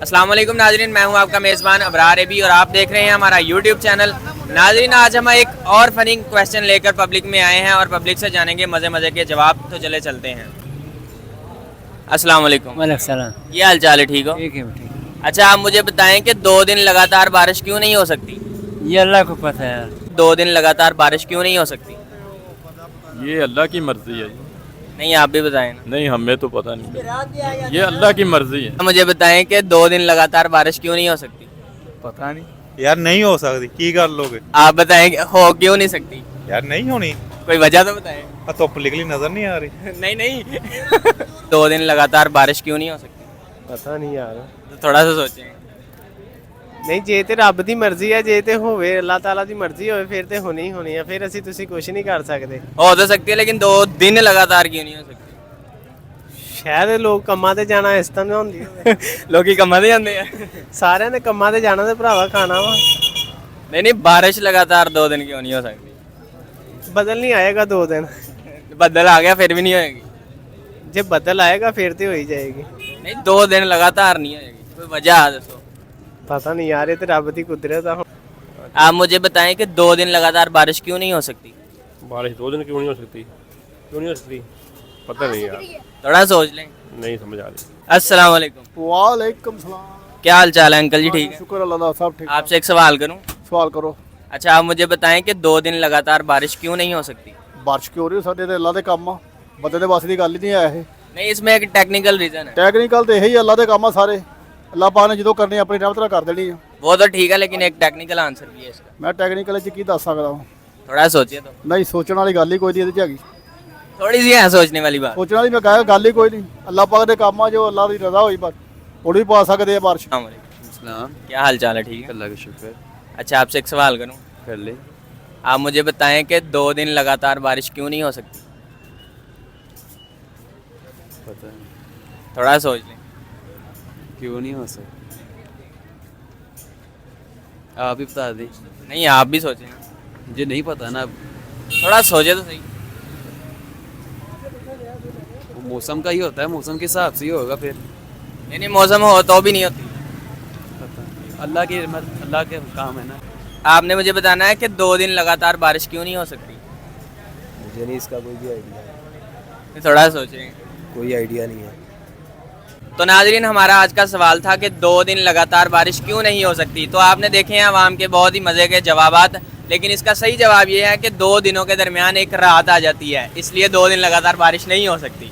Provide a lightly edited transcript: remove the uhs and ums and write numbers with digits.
अस्सलाम वालेकुम नाजरीन, मैं हूं आपका मेज़बान अबरार एबी और आप देख रहे हैं हमारा यूट्यूब चैनल। नाजरीन, आज हम एक और फनी क्वेश्चन लेकर पब्लिक में आए हैं और पब्लिक से जानेंगे मज़े मज़े के जवाब। तो चले चलते हैं। अस्सलाम वालेकुम। वालेकुम सलाम। ये हाल चाल है? ठीक हो? ठीक है ठीक। अच्छा, आप मुझे बताएं कि 2 दिन लगातार बारिश क्यों नहीं हो सकती? ये अल्लाह को पता है यार। 2 दिन लगातार बारिश क्यों नहीं हो सकती? ये अल्लाह की मर्जी है। नहीं, आप भी बताएं ना। नहीं, हमें तो पता नहीं, ये अल्लाह की मर्जी है। मुझे बताएं कि 2 दिन लगातार बारिश क्यों नहीं हो सकती? पता नहीं यार नहीं हो सकती की कर लोगे आप बताएं कि हो क्यों नहीं सकती? यार नहीं होनी। कोई वजह तो बताएं। धुप निकली नजर नहीं आ रही। नहीं नहीं 2 दिन लगातार बारिश क्यों नहीं हो सकती? ਪਤਾ ਨਹੀਂ ਯਾਰ। तो थोड़ा सा सोचें। ਨਹੀਂ ਜੇ ਤੇ ਰੱਬ ਦੀ ਮਰਜ਼ੀ ਹੈ, ਜੇ ਤੇ ਹੋਵੇ ਅੱਲਾਹ ਤਾਲਾ ਦੀ ਮਰਜ਼ੀ ਹੋਵੇ ਫਿਰ ਤੇ ਹੋਣੀ ਹੀ ਹੋਣੀ ਹੈ, ਫਿਰ ਅਸੀਂ ਤੁਸੀਂ ਕੁਝ ਨਹੀਂ ਕਰ ਸਕਦੇ। हो तो सकती है, लेकिन 2 दिन लगातार क्यों नहीं हो सकती? ਸ਼ਾਇਦ ਲੋਕ ਕੰਮਾਂ ਤੇ ਜਾਣਾ ਇਸ ਤਰ੍ਹਾਂ ਹੁੰਦੀ ਹੋਵੇ। लोग ही कमाते जाते हैं। ਸਾਰਿਆਂ ਨੇ ਕੰਮਾਂ ਤੇ ਜਾਣਾ ਤੇ ਭਰਾਵਾ ਖਾਣਾ ਵਾ। नहीं नहीं, बारिश लगातार 2 दिन क्यों नहीं हो सकती? ਬਦਲ ਨਹੀਂ ਆਏਗਾ 2 ਦਿਨ। बदल आ गया फिर भी नहीं होएगी? ਜੇ ਬਦਲ ਆਏਗਾ ਫਿਰ ਤੇ ਹੋ ਹੀ ਜਾਏਗੀ। नहीं, 2 दिन लगातार नहीं होएगी, कोई वजह दसो। ਪਤਾ ਨਹੀਂ ਯਾਰ, ਇਹ ਤੇ ਰੱਬ ਦੀ ਕੁਦਰਤ ਆ। आप मुझे बताएं कि 2 दिन लगातार बारिश क्यों नहीं हो सकती? बारिश 2 दिन क्यों नहीं हो सकती? क्यों नहीं हो सकती? पता नहीं यार, थोड़ा सोच लें। नहीं समझ आ रही। अस्सलाम वालेकुम। वालेकुम सलाम। क्या हाल चाल है अंकल जी? ठीक है। शुक्र अल्लाह दा, सब ठीक। आपसे एक सवाल करूं? सवाल करो। अच्छा, आप मुझे बताएं कि 2 दिन लगातार बारिश क्यों नहीं हो सकती? ਬਾਰਿਸ਼ ਕਿਉਂ ਨਹੀਂ ਹੋ ਸਕਦੀ? ਤੇ ਅੱਲਾ ਦੇ ਕੰਮ ਆ, ਬੰਦੇ ਦੇ ਵੱਸ ਦੀ ਗੱਲ ਹੀ ਨਹੀਂ ਆ ਇਹ। नहीं, इसमें एक टेक्निकल रीजन है। ਟੈਕਨੀਕਲ ਤੇ ਇਹੀ ਅੱਲਾ ਦੇ ਕੰਮ ਆ ਸਾਰੇ। ਅੱਲਾ ਪਾਕ ਨੇ ਜਦੋਂ ਕਰਨੀ ਆਪਣੀ ਰਹਿਮਤ ਨਾਲ ਕਰ ਦੇਣੀ ਆ। वो तो ठीक है, लेकिन एक टेक्निकल आंसर भी है इसका। ਮੈਂ ਟੈਕਨੀਕਲ ਚ ਕੀ ਦੱਸ ਸਕਦਾ ਹਾਂ? थोड़ा सोचिए तो। ਨਹੀਂ ਸੋਚਣ ਵਾਲੀ ਗੱਲ ਹੀ ਕੋਈ ਨਹੀਂ ਇਹਦੇ ਚ ਹੈਗੀ। थोड़ी सी है सोचने वाली बात। ਸੋਚਣ ਵਾਲੀ ਮੈਂ ਕਹਾਂ ਗੱਲ ਹੀ ਕੋਈ ਨਹੀਂ। ਅੱਲਾ ਪਾਕ ਦੇ ਕੰਮ ਆ, ਜੋ ਅੱਲਾ ਦੀ ਰਜ਼ਾ ਹੋਈ ਬਸ ਉਹ ਵੀ ਪਾ ਸਕਦੇ ਆ ਬਾਰਿਸ਼। अस्सलाम वालेकुम। क्या हाल चाल है? ठीक है। अल्लाह का शुक्र। अच्छा, आपसे एक सवाल करूं? कर ले। आप मुझे बताएं कि 2 दिन लगातार बारिश क्यों नहीं हो सकती? पता नहीं थोड़ा सोच लें। क्यों नहीं हो सकती, आप ही बता दें। नहीं, आप भी सोचें ना। मुझे नहीं पता ना, थोड़ा सोचे तो सही। वो मौसम का ही होता है, मौसम के हिसाब से ही होगा फिर। नहीं नहीं, मौसम हो तो भी नहीं होती। पता अल्लाह की रहमत, अल्लाह के काम है ना। आपने मुझे बताना है कि 2 दिन लगातार बारिश क्यों नहीं हो सकती? मुझे नहीं इसका कोई भी आइडिया, थोड़ा सोचें। कोई आइडिया नहीं है। तो नाजरीन, हमारा आज का सवाल था कि 2 दिन लगातार बारिश क्यों नहीं हो सकती। तो आपने देखे हैं आवाम के बहुत ही मज़े के जवाबात, लेकिन इसका सही जवाब ये है कि 2 दिनों के दरमियान एक रात आ जाती है, इसलिए 2 दिन लगातार बारिश नहीं हो सकती।